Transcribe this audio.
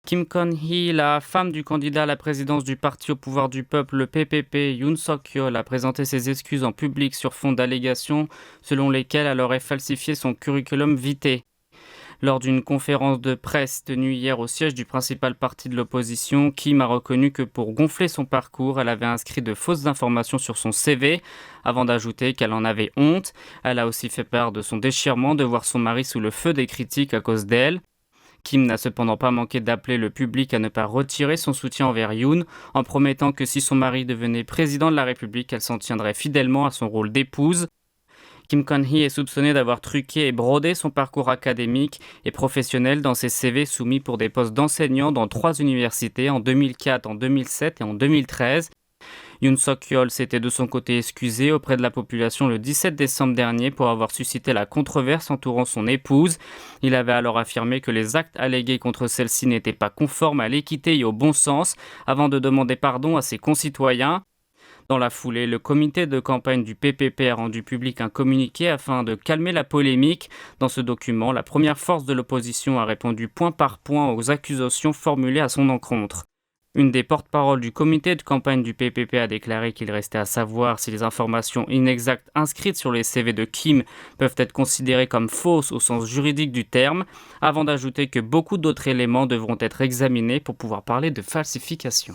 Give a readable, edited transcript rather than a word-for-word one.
Kim Kon-hee, la femme du candidat à la présidence du parti au pouvoir du peuple, le PPP, Yoon Suk-yeol, a présenté ses excuses en public sur fond d'allégations selon lesquelles elle aurait falsifié son curriculum vitae. Lors d'une conférence de presse tenue hier au siège du principal parti de l'opposition, Kim a reconnu que pour gonfler son parcours, elle avait inscrit de fausses informations sur son CV, avant d'ajouter qu'elle en avait honte. Elle a aussi fait part de son déchirement de voir son mari sous le feu des critiques à cause d'elle. Kim n'a cependant pas manqué d'appeler le public à ne pas retirer son soutien envers Yoon, en promettant que si son mari devenait président de la République, elle s'en tiendrait fidèlement à son rôle d'épouse. Kim Kon-hee est soupçonnée d'avoir truqué et brodé son parcours académique et professionnel dans ses CV soumis pour des postes d'enseignant dans 3 universités en 2004, en 2007 et en 2013. Yoon Suk-yeol s'était de son côté excusé auprès de la population le 17 décembre dernier pour avoir suscité la controverse entourant son épouse. Il avait alors affirmé que les actes allégués contre celle-ci n'étaient pas conformes à l'équité et au bon sens, avant de demander pardon à ses concitoyens. Dans la foulée, le comité de campagne du PPP a rendu public un communiqué afin de calmer la polémique. Dans ce document, la première force de l'opposition a répondu point par point aux accusations formulées à son encontre. Une des porte-paroles du comité de campagne du PPP a déclaré qu'il restait à savoir si les informations inexactes inscrites sur les CV de Kim peuvent être considérées comme fausses au sens juridique du terme, avant d'ajouter que beaucoup d'autres éléments devront être examinés pour pouvoir parler de falsification.